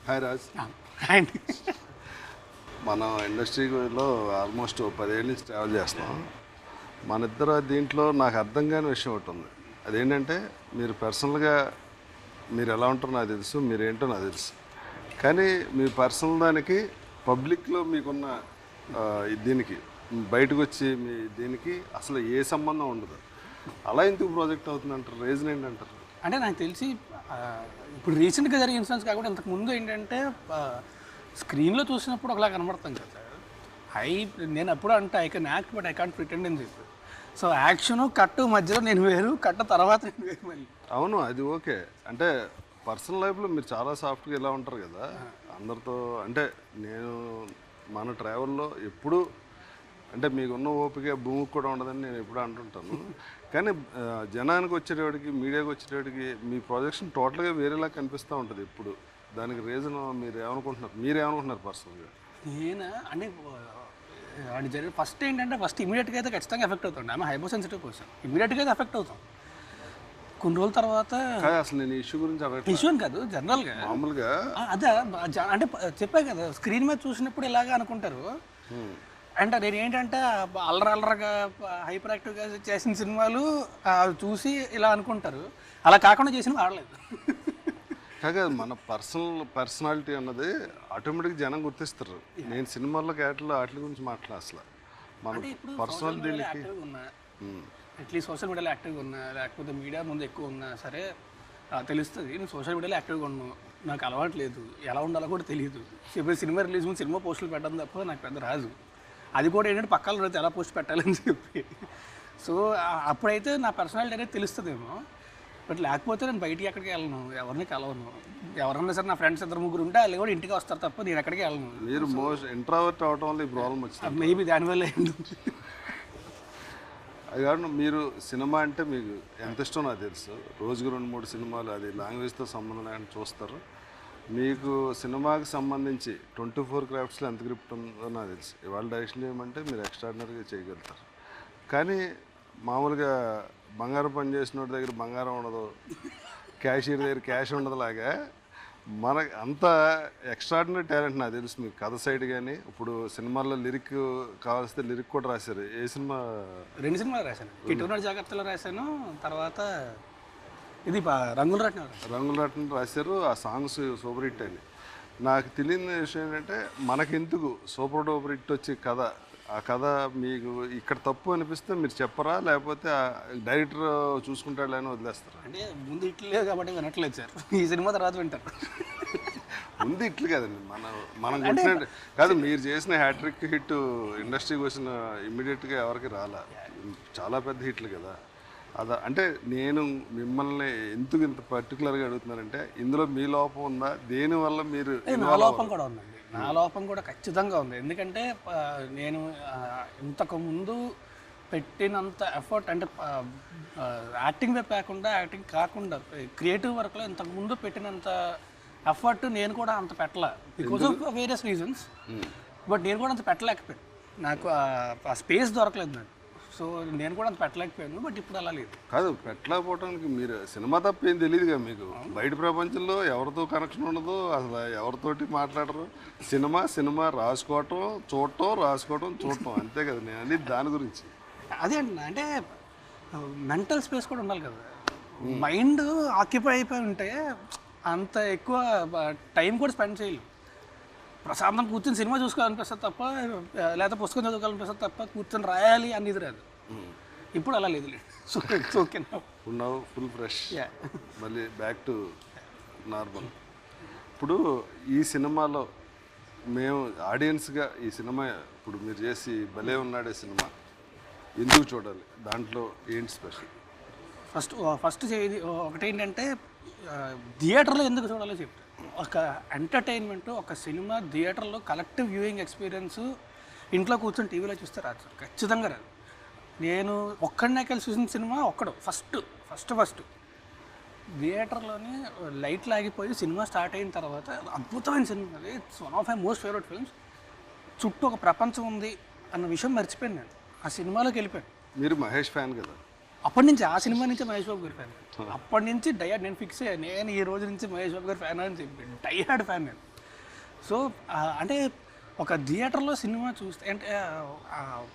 Hi Raj. అండి మనం ఇండస్ట్రీలో ఆల్మోస్ట్ 10 ఏళ్ళ నుంచి ట్రావెల్ చేస్తున్నాం. మన ఇద్దరు దీంట్లో నాకు అర్థం కాని విషయం ఒకటి ఉంది. అదేంటంటే మీరు పర్సనల్గా మీరు ఎలా ఉంటారో నాకు తెలుసు, మీరేంటో నాకు తెలుసు. కానీ మీ పర్సనల్ దానికి పబ్లిక్లో మీకున్న దీనికి బయటకు వచ్చి మీ దీనికి అసలు ఏ సంబంధం ఉండదు. అలా ఎందుకు ప్రాజెక్ట్ అవుతుంది అంటారు? రీజన్ ఏంటంటారు? అంటే నాకు తెలిసి ఇప్పుడు రీసెంట్గా జరిగిన ఇన్సిడెంట్స్ కాకుండా ఇంతకుముందు ఏంటంటే స్క్రీన్లో చూసినప్పుడు ఒకలా కనబడతాం కదా. నేను అప్పుడు అంటే I can act but I can't pretend అని చెప్పి. సో యాక్షను కట్టు మధ్యలో నేను వేరు, కట్ట తర్వాత నేను వేరు. మళ్ళీ అవును, అది ఓకే. అంటే పర్సనల్ లైఫ్లో మీరు చాలా సాఫ్ట్గా ఇలా ఉంటారు కదా అందరితో. అంటే నేను మన ట్రావెల్లో ఎప్పుడు అంటే మీకున్న ఓపిక భూమికి కూడా ఉండదని నేను ఎప్పుడు అంటుంటాను. కానీ జనానికి వచ్చేటప్పటికి, మీడియాకి వచ్చేటప్పటికి మీ ప్రొజెక్షన్ టోటల్గా వేరేలా కనిపిస్తూ ఉంటుంది ఎప్పుడు. దానికి రీజన్ మీరేమనుకుంటున్నారు పర్సనల్గా? నేను అంటే అది జరిగిన ఫస్ట్ ఏంటంటే ఇమీడియట్గా అయితే ఖచ్చితంగా ఎఫెక్ట్ అవుతుంది. ఆమె హైపో సెన్సిటివ్ పర్సన్, ఇమీడియట్గా అయితే ఎఫెక్ట్ అవుతాం. కొన్ని రోజుల తర్వాత అసలు నేను ఇష్యూ గురించి ఇష్యూ అని కాదు, జనరల్గా మామూలుగా అదే అంటే చెప్పా కదా, స్క్రీన్ మీద చూసినప్పుడు ఇలాగా అనుకుంటారు. అంటే నేను ఏంటంటే అల్లరగా హైపర్ యాక్టివ్గా చేసిన సినిమాలు చూసి ఇలా అనుకుంటారు. అలా కాకుండా చేసినవి ఆడలేదు. కాగా మన పర్సనాలిటీ అన్నది ఆటోమేటిక్గా జనం గుర్తిస్తారు. నేను సినిమాల్లో క్యారెక్టర్లో వాటి గురించి మాట్లాడ అసలు మన పర్సనల్ దీనికి అట్లీస్ట్ సోషల్ మీడియాలో యాక్టివ్గా ఉన్నా, లేకపోతే మీడియా ముందు ఎక్కువ ఉన్నా సరే తెలుస్తుంది. నేను సోషల్ మీడియాలో యాక్టివ్గా ఉన్నాను, నాకు అలవాటు లేదు, ఎలా ఉండాలో కూడా తెలియదు. ఇప్పుడు సినిమా రిలీజ్ ముందు సినిమా పోస్టులు పెట్టడం తప్ప నాకు పెద్ద రాదు. అది కూడా ఏంటంటే పక్కన రోజు ఎలా పోస్ట్ పెట్టాలని చెప్పి. సో అప్పుడైతే నా పర్సనాలిటీ అనేది తెలుస్తుందేమో. బట్ లేకపోతే నేను బయటికి ఎక్కడికి వెళ్ళను, ఎవరిని కలవను. ఎవరన్నా సరే నా ఫ్రెండ్స్ 2-3 ఉంటే వాళ్ళు కూడా ఇంటికి వస్తారు తప్ప నేను ఎక్కడికి వెళ్ళను. మీరు మోస్ట్ ఇంట్రావర్ట్ అవడం వల్ల ఈ ప్రాబ్లం వచ్చింది. మేబీ దానివల్ల ఏంటి. అది కాకుండా మీరు సినిమా అంటే మీకు ఎంత ఇష్టం నాకు తెలుసు. రోజుకు 2-3 సినిమాలు, అది లాంగ్వేజ్తో సంబంధం లేకుండా చూస్తారు. మీకు సినిమాకి సంబంధించి 24 క్రాఫ్ట్స్లో ఎంత గ్రిప్ట్ ఉందో నాకు తెలుసు. ఇవాళ డైరెక్షన్ చేయమంటే మీరు ఎక్స్ట్రాడినరీగా చేయగలుగుతారు. కానీ మామూలుగా బంగారం పని చేసిన వాడి దగ్గర బంగారం ఉండదు, క్యాషియర్ దగ్గర క్యాష్ ఉండదులాగా మనకు అంత ఎక్స్ట్రాడినరీ టాలెంట్ నాకు తెలుసు. మీకు కథ సైడ్ కానీ ఇప్పుడు సినిమాల్లో లిరిక్ కావాల్స్తే లిరిక్ కూడా రాశారు. ఏ సినిమా? 2 సినిమాలు రాశాను. కిట్టునాడు జాగ్రత్తలో రాశాను, తర్వాత ఇది రంగుల రత్నం రాశారు. ఆ సాంగ్స్ సూపర్ హిట్ అని. నాకు తెలియని విషయం ఏంటంటే మనకెందుకు సూపర్ డూపర్ హిట్ వచ్చే కథ, ఆ కథ మీకు ఇక్కడ తప్పు అనిపిస్తే మీరు చెప్పరా, లేకపోతే డైరెక్టర్ చూసుకుంటాడు అని వదిలేస్తారు? అంటే ముందు ఇట్లే కాబట్టి వినట్లేదు సార్, ఈ సినిమా తర్వాత వింటారు. ముందు ఇట్లు కదండి, మనం కొట్టినట్టు కాదు. మీరు చేసిన హ్యాట్రిక్ హిట్ ఇండస్ట్రీకి వచ్చిన ఇమ్మీడియట్గా ఎవరికి రాలా, చాలా పెద్ద హిట్లు కదా. అదా అంటే నేను మిమ్మల్ని ఎందుకు ఇంత పర్టికులర్గా అడుగుతున్నానంటే ఇందులో మీ లోపం ఉందా, దేనివల్ల మీరు? నా లోపం కూడా ఉందండి, నా లోపం కూడా ఖచ్చితంగా ఉంది. ఎందుకంటే నేను ఇంతకుముందు పెట్టినంత ఎఫర్ట్ అంటే యాక్టింగ్ వైపు కాకుండా క్రియేటివ్ వర్క్లో ఇంతకుముందు పెట్టినంత ఎఫర్ట్ నేను కూడా అంత పెట్టలే, because of various reasons. But నేను కూడా అంత పెట్టలేకపోయాను, నాకు ఆ స్పేస్ దొరకలేదు నాకు. సో నేను కూడా అంత పెట్టలేకపోయాను. బట్ ఇప్పుడు అలా లేదు. కాదు, పెట్టలేకపోవడానికి మీరు సినిమా తప్ప ఏం తెలియదుగా మీకు. బయట ప్రపంచంలో ఎవరితో కనెక్షన్ ఉండదు, అసలు ఎవరితోటి మాట్లాడరు. సినిమా రాసుకోవటం చూడటం అంతే కదా. నేను అనేది దాని గురించి అదే అండి. అంటే మెంటల్ స్పేస్ కూడా ఉండాలి కదా. మైండ్ ఆక్యుపై అయిపోయి ఉంటే అంత ఎక్కువ టైం కూడా స్పెండ్ చేయలేం. ప్రశాంతం కూర్చొని సినిమా చూసుకోవాలనిపిస్తుంది తప్ప, లేదా పుస్తకం చదువుకోవాలనిపిస్తుంది తప్ప కూర్చొని రాయాలి అనేది రాదు. ఇప్పుడు అలా లేదు. So it's okay. ఉన్నావు ఫుల్ ఫ్రెష్, మళ్ళీ బ్యాక్ టు నార్మల్. ఇప్పుడు ఈ సినిమాలో మేము ఆడియన్స్గా ఈ సినిమా ఇప్పుడు మీరు చేసి భలే ఉన్నాడే సినిమా ఎందుకు చూడాలి, దాంట్లో ఏంటి స్పెషల్? ఫస్ట్ ఒకటేంటంటే థియేటర్లో ఎందుకు చూడాలో చెప్తాను. ఒక ఎంటర్టైన్మెంట్, ఒక సినిమా థియేటర్లో కలెక్టివ్ వ్యూయింగ్ ఎక్స్పీరియన్స్ ఇంట్లో కూర్చొని టీవీలో చూస్తే రాదు సార్, ఖచ్చితంగా రాదు. నేను ఒక్కడనే కలిసి చూసిన సినిమా ఫస్ట్ థియేటర్లోనే లైట్లు ఆగిపోయి సినిమా స్టార్ట్ అయిన తర్వాత అద్భుతమైన సినిమా అది. It's one of my most favourite films. చుట్టూ ఒక ప్రపంచం ఉంది అన్న విషయం మర్చిపోయాను నేను, ఆ సినిమాలోకి వెళ్ళిపోయాను. మీరు మహేష్ ఫ్యాన్ కదా? అప్పటి నుంచి, ఆ సినిమా నుంచి మహేష్ బాబు గారి ఫ్యాన్. అప్పటి నుంచి నేను ఫిక్స్ అయ్యాను, నేను ఈ రోజు నుంచి మహేష్ బాబు గారి ఫ్యాన్ అని చెప్పి డైహార్డ్ ఫ్యాన్ నేను. సో అంటే ఒక థియేటర్లో సినిమా చూస్తే అంటే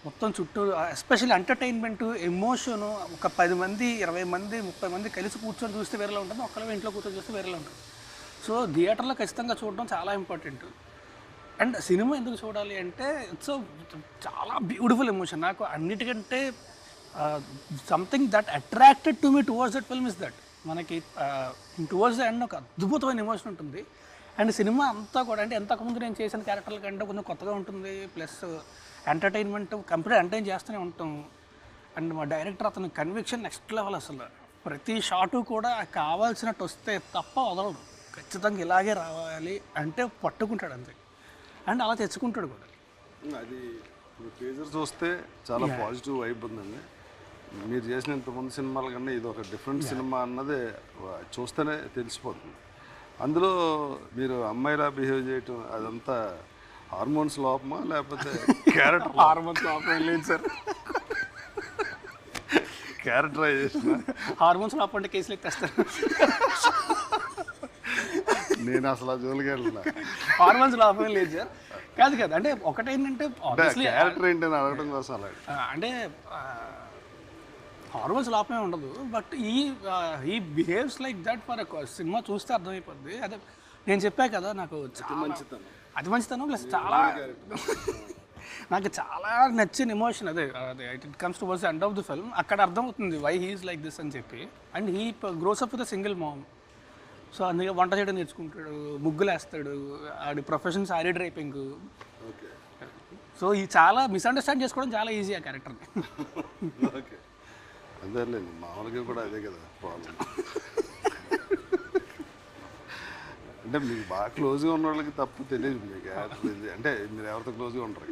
మొత్తం చుట్టూ ఎస్పెషల్లీ ఎంటర్టైన్మెంట్ ఎమోషను ఒక 10 మంది 20 మంది 30 మంది కలిసి కూర్చొని చూస్తే వేరేలా ఉంటుంది, ఒక్కళ్ళే ఇంట్లో కూర్చొని చూస్తే వేరేలా ఉంటుంది. సో థియేటర్లో ఖచ్చితంగా చూడడం చాలా ఇంపార్టెంట్. అండ్ సినిమా ఎందుకు చూడాలి అంటే ఇట్స్ చాలా బ్యూటిఫుల్ ఎమోషన్. నాకు అన్నిటికంటే something that attracted to me towards that film is that మనకి టువర్డ్స్ ద ఎండ్ ఒక అద్భుతమైన ఎమోషన్ ఉంటుంది. అండ్ సినిమా అంతా కూడా అంటే ఎంతకుముందు నేను చేసిన క్యారెక్టర్ల కంటే కొంచెం కొత్తగా ఉంటుంది, ప్లస్ ఎంటర్టైన్మెంట్ కంప్లీట్ ఎంటర్టైన్ చేస్తూనే ఉంటాం. అండ్ మా డైరెక్టర్ అతని కన్విక్షన్ నెక్స్ట్ లెవెల్. అసలు ప్రతి షాటు కూడా కావాల్సినట్టు వస్తే తప్ప వదలడు, ఖచ్చితంగా ఇలాగే రావాలి అంటే పట్టుకుంటాడు అంతే. అండ్ అలా తెచ్చుకుంటాడు కూడా. అది ఇప్పుడు టీజర్ చూస్తే చాలా పాజిటివ్ వైబ్ ఉందండి. మీరు చేసిన ఇంతకుముందు సినిమాల కన్నా ఇది ఒక డిఫరెంట్ సినిమా అన్నది చూస్తేనే తెలిసిపోతుంది. అందులో మీరు అమ్మాయిలా బిహేవ్ చేయటం అదంతా హార్మోన్స్ లోపమా లేకపోతే క్యారెక్టర్? హార్మోన్స్ లోపం లేదు సార్, క్యారెక్టరైజేషన్. హార్మోన్స్ లోపం అంటే కేసులు ఎత్తేస్తారు. నేను అసలు ఆ జోలికి వెళ్ళినా. హార్మోన్స్ లోపం లేదు సార్. కాదు కాదు అంటే ఒకటేంటంటే క్యారెక్టర్ ఏంటని అడగడం కోసం అలా అంటే హార్మోన్స్ లోపమే ఉండదు, బట్ ఈ behaves like that for cinema చూస్తే అర్థమైపోద్ది. అదే నేను చెప్పా కదా, నాకు అతి మంచితనం ప్లస్ చాలా నాకు చాలా నచ్చిన ఎమోషన్ అదే. It comes to worse end of the film. అక్కడ అర్థమవుతుంది వై హీఈస్ లైక్ దిస్ అని చెప్పి. And he grows up with single mom. So అందుకే వంట చేయడం నేర్చుకుంటాడు, ముగ్గులు వేస్తాడు, ఆడి ప్రొఫెషన్ సారీ డ్రైపింగ్. సో ఈ చాలా మిస్అండర్స్టాండ్ చేసుకోవడం చాలా ఈజీ ఆ క్యారెక్టర్ని. ఓకే, అదేలేండి, మామూలుగా కూడా అదే కదా ప్రాబ్లం. అంటే మీకు బాగా క్లోజ్గా ఉన్న వాళ్ళకి తప్పు తెలియదు మీకు అంటే మీరు ఎవరితో క్లోజ్గా ఉంటారు.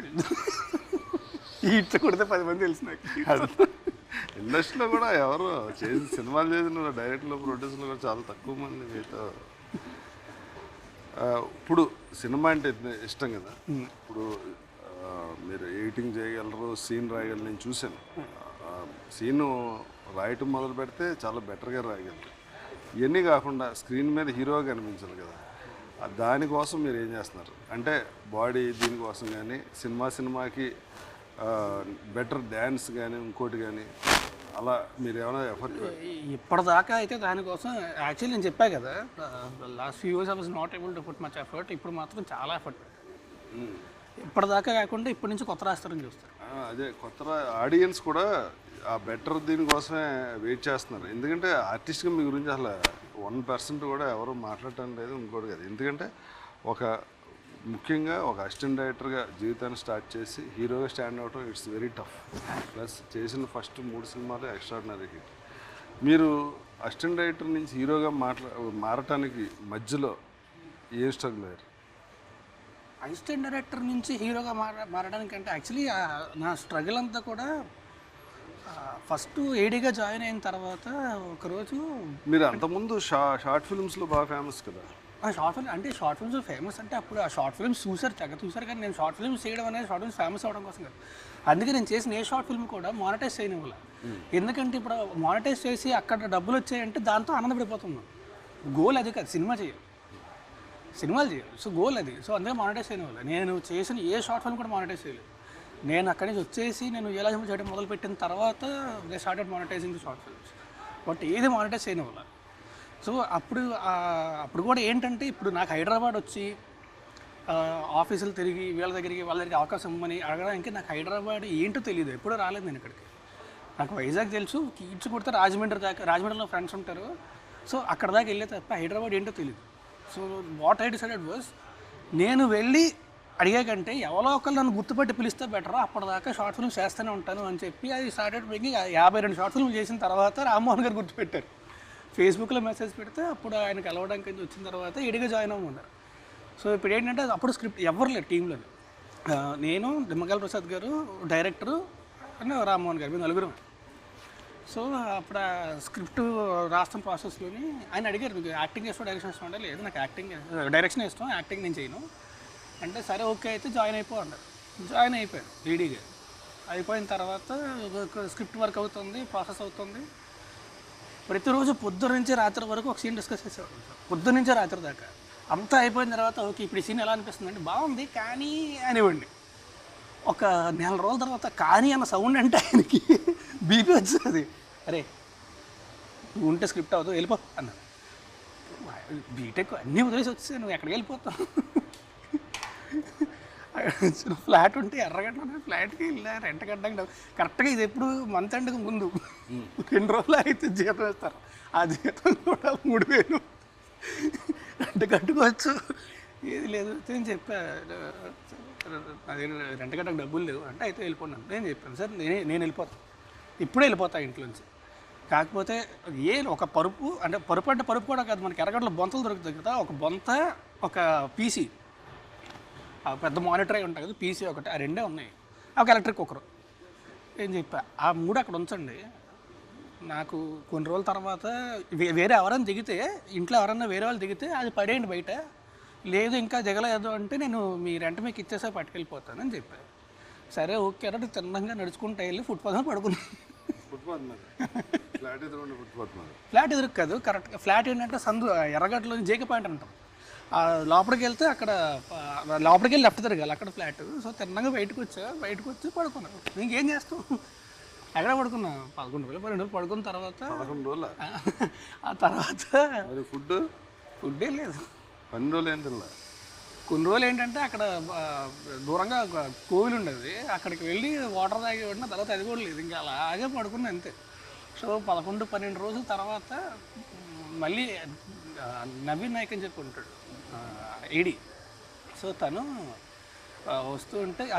ఇట్లా కొడితే 10 మంది తెలిసి నాకు. ఇండస్ట్రీలో కూడా ఎవరు చేసి సినిమాలు చేసిన డైరెక్ట్లో ప్రొడ్యూసర్లు కూడా చాలా తక్కువ మంది మీతో. ఇప్పుడు సినిమా అంటే ఇష్టం కదా, ఇప్పుడు మీరు ఎడిటింగ్ చేయగలరు, సీన్ రాయగలరు. నేను చూశాను, సీను రాయటం మొదలు పెడితే చాలా బెటర్గా రాయగలరు. ఇవన్నీ కాకుండా స్క్రీన్ మీద హీరోగా కనిపించాలి కదా, దానికోసం మీరు ఏం చేస్తున్నారు? అంటే బాడీ దీనికోసం కానీ సినిమాకి బెటర్ డ్యాన్స్ కానీ ఇంకోటి కానీ అలా మీరు ఏమైనా ఎఫర్ట్? ఇప్పటిదాకా అయితే దానికోసం యాక్చువల్లీ నేను చెప్పా కదా, last few years I was not able to put much effort. ఇప్పుడు మాత్రం చాలా ఎఫర్ట్. ఇప్పటిదాకా కాకుండా ఇప్పటి నుంచి కొత్త రాస్తారని చూస్తారు. అదే కొత్త ఆడియన్స్ కూడా ఆ బెటర్ దీనికోసమే వెయిట్ చేస్తున్నారు. ఎందుకంటే ఆర్టిస్ట్గా మీ గురించి అసలు 1% కూడా ఎవరు మాట్లాడటం లేదు, ఇంకోటి కదా. ఎందుకంటే ముఖ్యంగా ఒక అసిస్టెంట్ డైరెక్టర్గా జీవితాన్ని స్టార్ట్ చేసి హీరోగా స్టాండ్ అవటం ఇట్స్ వెరీ టఫ్. ప్లస్ చేసిన ఫస్ట్ 3 సినిమాలు ఎక్స్ట్రాడినరీ హిట్. మీరు అసిస్టెంట్ డైరెక్టర్ నుంచి హీరోగా మారటానికి మధ్యలో ఏం స్ట్రగుల్ అయ్యారు? అసిస్టెంట్ డైరెక్టర్ నుంచి హీరోగా మారడానికి అంటే యాక్చువల్లీ నా స్ట్రగుల్ అంతా కూడా ఫస్ట్ ఏడీగా జాయిన్ అయిన తర్వాత ఒకరోజు. మీరు అంతకుముందు షార్ట్ ఫిల్మ్స్లో బాగా ఫేమస్ కదా. షార్ట్ ఫిల్మ్స్ ఫేమస్ అంటే అప్పుడు ఆ షార్ట్ ఫిల్మ్స్ చూసారు కానీ నేను షార్ట్ ఫిల్మ్స్ చేయడం అనేది షార్ట్ ఫిల్మ్స్ ఫేమస్ అవ్వడం కోసం కాదు. అందుకే నేను చేసిన ఏ షార్ట్ ఫిల్మ్ కూడా మానిటైజ్ చేయనివ్వాలి. ఎందుకంటే ఇప్పుడు మానిటైజ్ చేసి అక్కడ డబ్బులు వచ్చాయంటే దాంతో ఆనందపడిపోతున్నాం. గోల్ అది కాదు, సినిమాలు చేయాలి. సో గోల్ అది. సో అందుకే మానిటైజ్ చేయనివ్వాలి. నేను చేసిన ఏ షార్ట్ ఫిల్మ్ కూడా మానిటైజ్ చేయలేదు. నేను అక్కడి నుంచి వచ్చేసి నేను ఎలా చేయడం మొదలుపెట్టిన తర్వాత they started monetising the short films. But ఏది మానిటైజ్ చేయనివ్వాలి. సో అప్పుడు కూడా ఏంటంటే ఇప్పుడు నాకు హైదరాబాద్ వచ్చి ఆఫీసులు తిరిగి వాళ్ళ దగ్గరికి అవకాశం ఇవ్వమని అడగడానికి నాకు హైదరాబాద్ ఏంటో తెలియదు. ఎప్పుడూ రాలేదు నేను ఇక్కడికి. నాకు వైజాగ్ తెలుసు, కీడ్స్ కొడితే రాజమండ్రిలో ఫ్రెండ్స్ ఉంటారు. సో అక్కడ దాకా వెళ్ళే తప్ప హైదరాబాద్ ఏంటో తెలియదు. So what I decided was, నేను వెళ్ళి అడిగే కంటే ఎవరో ఒకళ్ళు నన్ను గుర్తుపెట్టి పిలిస్తే బెటర్, అప్పటిదాకా షార్ట్ ఫిల్మ్స్ చేస్తూనే ఉంటాను అని చెప్పి అది స్టార్టెడ్ మేకింగ్. 52 షార్ట్ ఫిల్మ్ చేసిన తర్వాత రామ్మోహన్ గారు గుర్తుపెట్టారు. ఫేస్బుక్లో మెసేజ్ పెడితే అప్పుడు ఆయన కలవడానికి వచ్చిన తర్వాత ఎడిగా జాయిన్ అవ్వమన్నారు. సో ఇప్పుడు ఏంటంటే అప్పుడు స్క్రిప్ట్ ఎవరు లేరు టీంలో. నేను, నిమ్మగల ప్రసాద్ గారు, డైరెక్టరు అని రామ్మోహన్ గారు, మేము 4. సో అప్పుడు ఆ స్క్రిప్ట్ రాష్ట్రం ప్రాసెస్లోని ఆయన అడిగారు, మీకు యాక్టింగ్ చేస్తూ డైరెక్షన్ ఇష్టం అంటే, లేదు నాకు డైరెక్షన్ ఇష్టం, యాక్టింగ్ నేను చేయను అంటే, సరే ఓకే అయితే జాయిన్ అన్నారు. జాయిన్ అయిపోయాను రెడీగా. అయిపోయిన తర్వాత స్క్రిప్ట్ వర్క్ అవుతుంది, ప్రాసెస్ అవుతుంది. ప్రతిరోజు పొద్దున్న నుంచి రాత్రి వరకు ఒక సీన్ డిస్కస్ చేసేవాడు. పొద్దున్న నుంచి రాత్రి దాకా అంతా అయిపోయిన తర్వాత ఓకే ఇప్పుడు ఈ సీన్ ఎలా అనిపిస్తుంది అంటే బాగుంది కానీ అనివ్వండి. ఒక నెల రోజుల తర్వాత కానీ అన్న సౌండ్ అంటే ఆయనకి బీపీ వచ్చేది. అరే నువ్వు ఉంటే స్క్రిప్ట్ అవుతావు వెళ్ళిపో అన్న. బీటెక్ అన్నీ వదిలేసి వచ్చేసి నువ్వు ఎక్కడికి వెళ్ళిపోతావు? ఫ్లాట్ ఉంటే ఎర్రగడ్డ ఫ్లాట్కి వెళ్ళా రెంట్ కట్టడానికి కరెక్ట్గా ఇది ఎప్పుడు మంత్ ఎండ్కి ముందు 2 రోజులు అయితే జీతం వేస్తారు. ఆ జీతం కూడా 3000 రెంట్ కట్టుకోవచ్చు. ఏది లేదు నేను చెప్పా అదే రెంట్ కట్టకు డబ్బులు లేవు అంటే అయితే వెళ్ళిపోన్నాను. నేను చెప్పాను సార్ నేను వెళ్ళిపోతాను ఇప్పుడే వెళ్ళిపోతాను ఇంట్లోంచి. కాకపోతే ఒక పరుపు అంటే పరుపు కూడా కాదు, మనకి ఎర్రగడ్డలో బొంతలు దొరుకుతాయి కదా, ఒక బొంత ఒక పీసీ పెద్ద మానిటర్ అయి ఉంటుంది కదా పీసీ ఒకటి, ఆ రెండే ఉన్నాయి. ఒక ఎలక్ట్రిక్ కుక్కర్. ఏం చెప్పా ఆ 3 అక్కడ ఉంచండి, నాకు కొన్ని రోజుల తర్వాత వేరే ఎవరైనా దిగితే ఇంట్లో ఎవరైనా వేరే వాళ్ళు దిగితే అది పడేయండి బయట, లేదు ఇంకా దిగలేదు అంటే నేను మీ రెంట్ మీకు ఇచ్చేసా పట్టుకెళ్ళిపోతానని చెప్పాను. సరే ఓకే అంటే తిన్నంగా నడుచుకుంటూ వెళ్ళి ఫుట్పాత్ మీద పడుకున్నాను. ఫ్లాట్ ఎదురు కాదు కరెక్ట్గా, ఫ్లాట్ ఏంటంటే సందు ఎర్రగడ్డలోని జేకే పాయింట్ అంటాం, లోపలికి వెళ్తే అక్కడ లోపలికి వెళ్ళి లెఫ్ట్ తిరగాలి అక్కడ ఫ్లాట్. సో తిన్నగా బయటకు వచ్చి పడుకున్నాను. ఇంకేం చేస్తాం ఎక్కడ పడుకున్నా 11 రోజులు 12 రోజులు పడుకున్న తర్వాత 11 రోజులు ఆ తర్వాత ఫుడ్డే లేదు. 12 రోజులు ఏంటి? కొన్ని రోజులు ఏంటంటే అక్కడ దూరంగా కోవిల్ ఉండేది, అక్కడికి వెళ్ళి వాటర్ తాగి ఉన్న తర్వాత అది కూడా లేదు, ఇంకా అలాగే పడుకున్నా అంతే. సో 11-12 రోజుల తర్వాత మళ్ళీ నవీన్ నాయక్ అని చెప్పి ఉంటాడు ఏడి. సో తను వస్తూ ఉంటే ఆ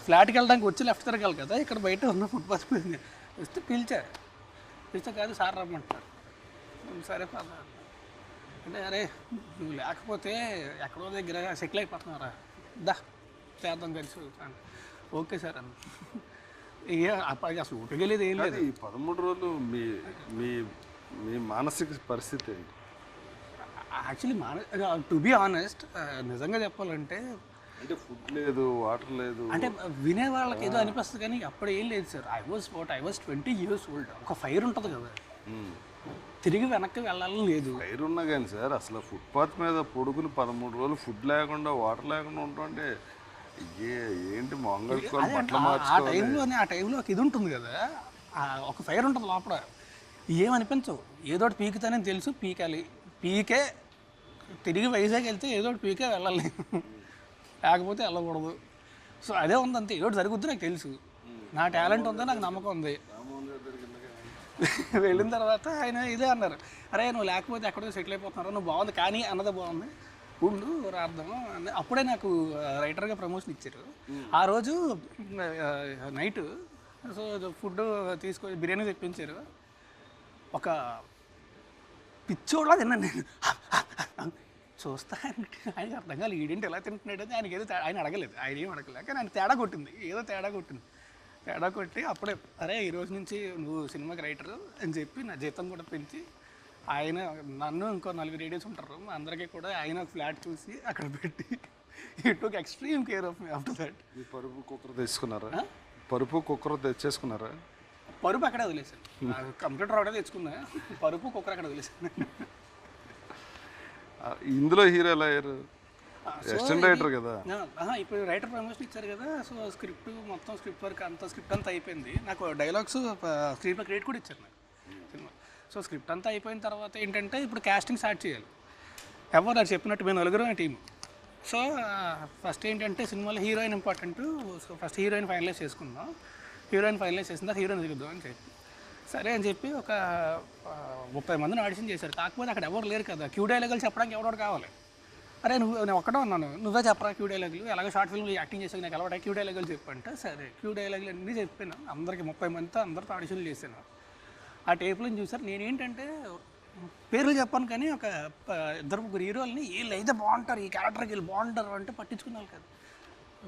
ఫ్లాట్కి వెళ్ళడానికి వచ్చి లెఫ్ట్ తిరగాలి కదా, ఇక్కడ బయట ఉన్న ఫుట్పాత్ మీద వస్తే పిలిచా కాదు సార్ రమ్మంటారు. సరే పద అంటే అరే నువ్వు లేకపోతే ఎక్కడో దగ్గర సెటిల్ అయిపోతున్నారా దా చేద్దాం కలిసి. ఓకే సార్ అన్న. అప్పటికి అసలు ఊటికి వెళ్ళేది ఏం లేదు. ఈ 13 రోజులు మీ మీ మీ మానసిక పరిస్థితి ఏంటి? యాక్చువల్లీ టు బీ ఆనెస్ట్ నిజంగా చెప్పాలంటే అంటే ఫుడ్ లేదు, వాటర్ లేదు, అంటే వినే వాళ్ళకి ఏదో అనిపిస్తుంది కానీ అప్పుడు ఏం లేదు sir. I was 20 years old. ఒక ఫైర్ ఉంటుంది కదా, తిరిగి వెనక్కి వెళ్ళాలని లేదు. ఫైర్ ఉన్నా కానీ సార్ అసలు ఫుట్పాత్ మీద పొడుగుని 13 రోజులు ఫుడ్ లేకుండా వాటర్ లేకుండా ఉంటుంటే ఏంటి ఆ టైంలో ఒక ఇది ఉంటుంది కదా, ఒక ఫైర్ ఉంటుంది లోపల, ఏమనిపించవు. ఏదోటి పీకుతానని తెలుసు, పీకే తిరిగి వైజాగ్ వెళ్తే ఏదోటి పీకే వెళ్ళాలి, లేకపోతే వెళ్ళకూడదు. సో అదే ఉంది అంతే, ఏదోటి జరుగుద్ది నాకు తెలుసు, నా టాలెంట్ ఉందని నాకు నమ్మకం ఉంది. వెళ్ళిన తర్వాత ఆయన ఇదే అన్నారు, అరే నువ్వు లేకపోతే ఎక్కడో సెటిల్ అయిపోతున్నారు, నువ్వు బాగుంది కానీ అన్నదే బాగుంది ఉండు రాద్దాము. అప్పుడే నాకు రైటర్గా ప్రమోషన్ ఇచ్చారు. ఆ రోజు నైట్ సో ఫుడ్ తీసుకొని బిర్యానీ తెప్పించారు. ఒక పిచ్చోళ్ళ తిన్నాను నేను. చూస్తా ఆయనకి అర్థం కాదు ఈడేంటి ఎలా తింటున్నాడు అని. ఆయనకి ఏదో ఆయన అడగలేదు, ఆయన ఏం అడగలేదు కానీ ఆయన తేడా కొట్టింది, ఏదో తేడా కొట్టి అప్పుడే అరే ఈరోజు నుంచి నువ్వు సినిమాకి రైటర్ అని చెప్పి నా జీతం కూడా పెంచి ఆయన నన్ను ఇంకో 4 రేడియోస్ ఉంటారు అందరికీ కూడా ఆయన ఒక ఫ్లాట్ చూసి అక్కడ పెట్టి ఈ took extreme care of me after that. పరుపు కుక్కర్ తెచ్చేసుకున్నారా? పరుపు అక్కడే వదిలేసాను, కంప్యూటర్ ఒకటే తెచ్చుకున్నా, పరుపు కుక్కర్ అక్కడ వదిలేసాను. ఇందులో హీరో ఎలా అయ్యారు? అసిస్టెంట్ రైటర్ కదా. ఇప్పుడు రైటర్ ప్రమోషన్ ఇచ్చారు కదా, సో స్క్రిప్ట్ వర్క్ స్క్రిప్ట్ అంతా అయిపోయింది. నాకు డైలాగ్స్ స్క్రీన్ పై క్రియేట్ కూడా ఇచ్చారు నాకు సినిమా. సో స్క్రిప్ట్ అంతా అయిపోయిన తర్వాత ఏంటంటే ఇప్పుడు కాస్టింగ్ స్టార్ట్ చేయాలి. ఎవరు అది చెప్పినట్టు మేము 9 టీం. సో ఫస్ట్ ఏంటంటే సినిమాలో heroine important. So first heroine finalize చేసుకుందాం, హీరోయిన్ ఫైనలైజ్ చేసిన తర్వాత హీరోయిన్ దిగుద్దాం అని చెప్పి సరే అని చెప్పి ఒక 30 మందిని ఆడిషన్ చేశారు. కాకపోతే అక్కడ ఎవరు లేరు కదా, క్యూ డైలాగులు చెప్పడానికి ఎవడో కావాలి. అరే నేను ఒక్కడే ఉన్నాను, నువ్వే చెప్పరా క్యూ డైలాగులు, ఎలాగో షార్ట్ ఫిల్మ్లో యాక్టింగ్ చేసాక నాకు అలవాటు క్యూ డైలాగులు చెప్పంటే సరే క్యూ డైలాగులు అన్నీ చెప్పాను. అందరికి 30 మందితో అందరితో ఆడిషన్లు చేశాను. ఆ టేపులను చూసారు. నేనేంటంటే పేర్లు చెప్పాను కానీ ఒక 2-3 హీరోలని వీళ్ళు అయితే బాగుంటారు, ఈ క్యారెక్టర్కి వీళ్ళు బాగుంటారు అంటే పట్టించుకున్నాను కదా.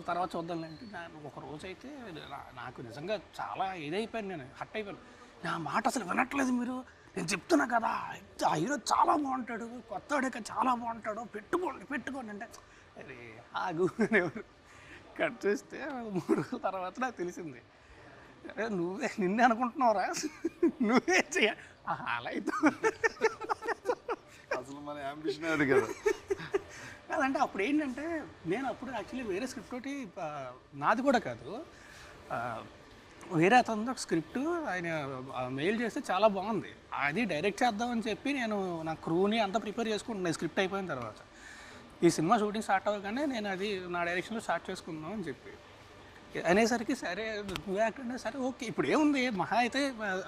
తర్వాత చూద్దాంలేంటే ఒక రోజు అయితే నాకు నిజంగా చాలా ఇదైపోయాను, నేను హట్ అయిపోయాను. నా మాట అసలు వినట్లేదు మీరు, నేను చెప్తున్నా కదా ఆ హీరో చాలా బాగుంటాడు, కొత్తవాడే చాలా బాగుంటాడు, పెట్టుకోండి అంటే అరే ఆగు ఎవరు కట్ చేస్తే 3 రోజుల తర్వాత నాకు తెలిసింది, అరే నిన్నే అనుకుంటున్నావురా, నువ్వే చెయ్య అలా అయితే అసలు మన యాంబిషన్ అది కదా. కాదంటే అప్పుడు ఏంటంటే నేను అప్పుడు యాక్చువల్లీ వేరే స్క్రిప్ట్ ఒకటి నాది కూడా కాదు, వేరే అతను ఒక స్క్రిప్ట్ ఆయన మెయిల్ చేస్తే చాలా బాగుంది, అది డైరెక్ట్ చేద్దామని చెప్పి నేను నా క్రూని అంతా ప్రిపేర్ చేసుకుంటున్నాను స్క్రిప్ట్ అయిపోయిన తర్వాత. ఈ సినిమా షూటింగ్ స్టార్ట్ అవ్వగానే నేను అది నా డైరెక్షన్లో స్టార్ట్ చేసుకుందాం అని చెప్పి అనేసరికి సరే నువ్వు యాక్టర్ అంటే సరే ఓకే. ఇప్పుడు ఏముంది మహా అయితే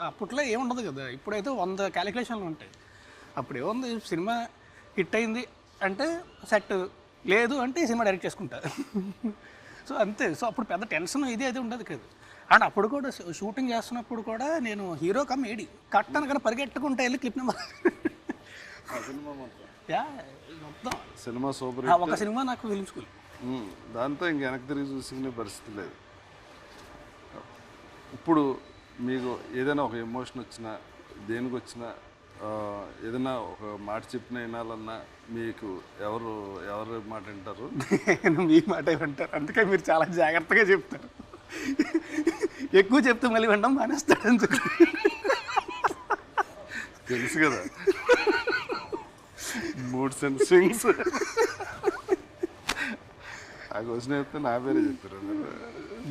అప్పట్లో ఏముండదు కదా, ఇప్పుడైతే 100 క్యాలిక్యులేషన్లు ఉంటాయి. అప్పుడు ఏముంది, సినిమా హిట్ అయింది అంటే సెట్, లేదు అంటే ఈ సినిమా డైరెక్ట్ చేసుకుంటా. సో అంతే. సో అప్పుడు పెద్ద టెన్షన్ ఇది అయితే ఉండదు కదా. అండ్ అప్పుడు కూడా షూటింగ్ చేస్తున్నప్పుడు కూడా నేను హీరో కమ్ ఏడి కట్ అనగానే పరిగెట్టుకుంటా వెళ్ళి క్లిప్ నెంబర్ యా మొత్తం సినిమా సూపర్ ఒక సినిమా నాకు ఫిల్మ్ స్కూల్, దాంతో ఇంక వెనక్కి తిరిగి చూసుకునే పరిస్థితి లేదు. ఇప్పుడు మీకు ఏదైనా ఒక ఎమోషన్ వచ్చినా దేనికి వచ్చినా ఏదైనా ఒక మాట చెప్పినా వినాలన్నా మీకు ఎవరు మాట వింటారు? నేను మీ మాట వింటారు, అందుకే మీరు చాలా జాగ్రత్తగా చెప్తారు. ఎక్కువ చెప్తే మళ్ళీ వినడం మానేస్తాడని చెప్పి తెలుసు కదా, మూడ్ సెన్స్ స్వింగ్స్. ఆ క్వశ్చన్ అయితే నా పేరే చెప్తారు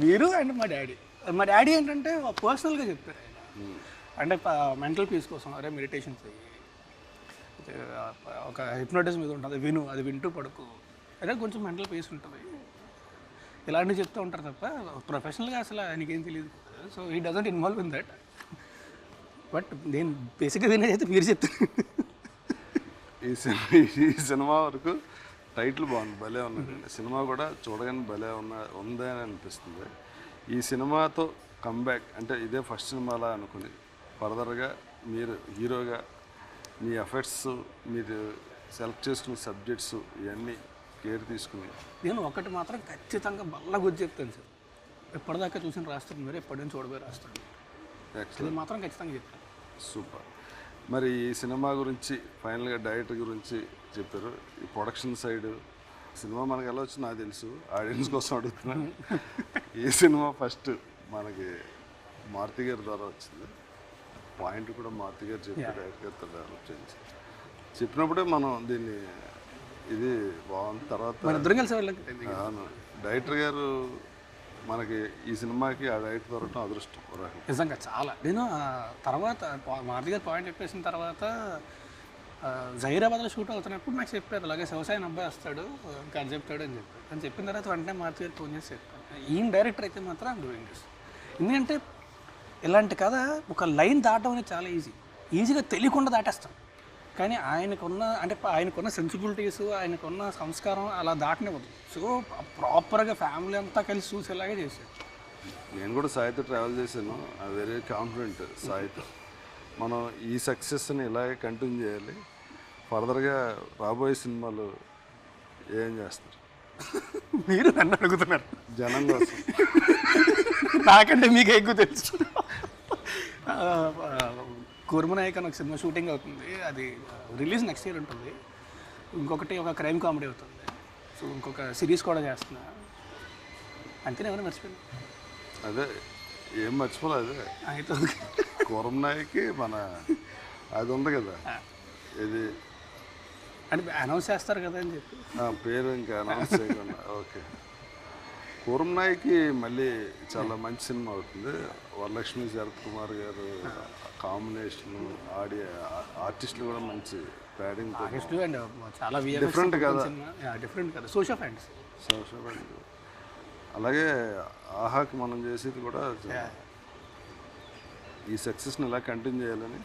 మీరు. అండ్ మా డాడీ ఏంటంటే పర్సనల్గా చెప్తారు ఆయన, అంటే మెంటల్ పీస్ కోసం అరే మెడిటేషన్ చెయ్యి, ఒక హిప్నోటిజం మీద ఉంటుంది విను, అది వింటూ పడుకు, అదే కొంచెం మెంటల్ పీస్ ఉంటుంది, ఇలాంటివి చెప్తూ ఉంటారు తప్ప ప్రొఫెషనల్గా అసలు ఆయనకేం తెలియదు. So he doesn't involve in that. But నేను బేసిక్గా వినేది అయితే మీరు చెప్తాను. ఈ సినిమా వరకు టైటిల్ బాగుంది, భలే ఉన్నదండి. సినిమా కూడా చూడగానే భలే ఉందని అనిపిస్తుంది. ఈ సినిమాతో కమ్బ్యాక్ అంటే ఇదే ఫస్ట్ సినిమాలా అనుకుని ఫర్దర్గా మీరు హీరోగా మీ ఎఫర్ట్స్, మీరు సెలెక్ట్ చేసుకునే సబ్జెక్ట్స్ ఇవన్నీ కేర్ తీసుకుని. నేను ఒకటి మాత్రం ఖచ్చితంగా బల్ల గురించి చెప్తాను సార్, ఎప్పటిదాకా చూసిన రాస్తాను మీరు, ఎప్పటి నుంచి చూడబోయి రాస్తాను, ఇది మాత్రం ఖచ్చితంగా చెప్తాను. సూపర్. మరి ఈ సినిమా గురించి ఫైనల్గా డైరెక్టర్ గురించి చెప్పారు. ఈ ప్రొడక్షన్ సైడ్ సినిమా మనకు ఎలా వచ్చిందో నాకు తెలుసు, ఆడియన్స్ కోసం అడుగుతున్నాను. ఈ సినిమా ఫస్ట్ మనకి మారుతి గారి ద్వారా వచ్చింది, పాయింట్ కూడా మారుతి గారు చెప్పి డైరెక్టర్ గారితో డెవలప్ చేయించి చెప్పినప్పుడే మనం దీన్ని ఇది బాగుంది. తర్వాత అవును, డైరెక్టర్ గారు మనకి ఈ సినిమాకి ఆ డైరెక్టర్ దొరకడం అదృష్టం నిజంగా చాలా. నేను తర్వాత మారుతి గారు పాయింట్ చెప్పేసిన తర్వాత జహీరాబాద్లో షూట్ అవుతున్నప్పుడు నాకు చెప్పారు అలాగే వ్యవసాయం అబ్బాయి వస్తాడు ఇంకా అది చెప్తాడు అని చెప్పాడు. అని చెప్పిన తర్వాత వెంటనే మారుతి గారు ఫోన్ చేసి చెప్పాను ఈయన డైరెక్టర్ అయితే మాత్రం ఐమ్ డూయింగ్ దిస్. ఎందుకంటే ఇలాంటి కథ ఒక లైన్ దాటం అనేది చాలా ఈజీగా తెలియకుండా దాటేస్తాం, కానీ ఆయనకున్న సెన్సిబిలిటీస్, ఆయనకున్న సంస్కారం అలా దాటనివ్వదు. సో ప్రాపర్గా ఫ్యామిలీ అంతా కలిసి చూసేలాగే చేశారు. నేను కూడా సాయితో ట్రావెల్ చేశాను, ఐ వెరీ కాన్ఫిడెంట్ సాయితో. మనం ఈ సక్సెస్ని ఇలాగే కంటిన్యూ చేయాలి. ఫర్దర్గా రాబోయే సినిమాలు ఏం చేస్తారు? మీరు నన్ను అడుగుతున్నారు, జనం కోసం. నాకంటే మీకు ఎక్కువ తెలుసు. కుర్మనాయక్ అని ఒక సినిమా షూటింగ్ అవుతుంది, అది రిలీజ్ నెక్స్ట్ ఇయర్ ఉంటుంది. ఇంకొకటి ఒక క్రైమ్ కామెడీ అవుతుంది. సో ఇంకొక సిరీస్ కూడా చేస్తున్నా. అంతేనే ఏమైనా మర్చిపోయాను? అదే ఏం మర్చిపోలేదు, అదే అయితే కుర్మనాయక్కి మన అది ఉంది కదా, ఇది అంటే అనౌన్స్ చేస్తారు కదా అని చెప్పి పేరు ఇంకా అనౌన్స్ చేయకుండా. ఓకే, కుర్మనాయక్కి మళ్ళీ చాలా మంచి సినిమా అవుతుంది. వరలక్ష్మి శరత్ కుమార్ గారు కాంబినేషన్, ఆర్టిస్టులు కూడా మంచి ప్యాడింగ్, ఆర్టిస్టులు అండ్ చాలా డిఫరెంట్ కదా, డిఫరెంట్ కదా, సోషల్ ఫ్యాంట్స్. అలాగే ఆహాకి మనం చేసేది కూడా ఈ సక్సెస్ని ఇలా కంటిన్యూ చేయాలని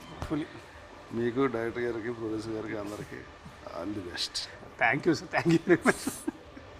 మీకు, డైరెక్టర్ గారికి, ప్రొడ్యూసర్ గారికి అందరికీ all the best. Thank you sir, thank you very much.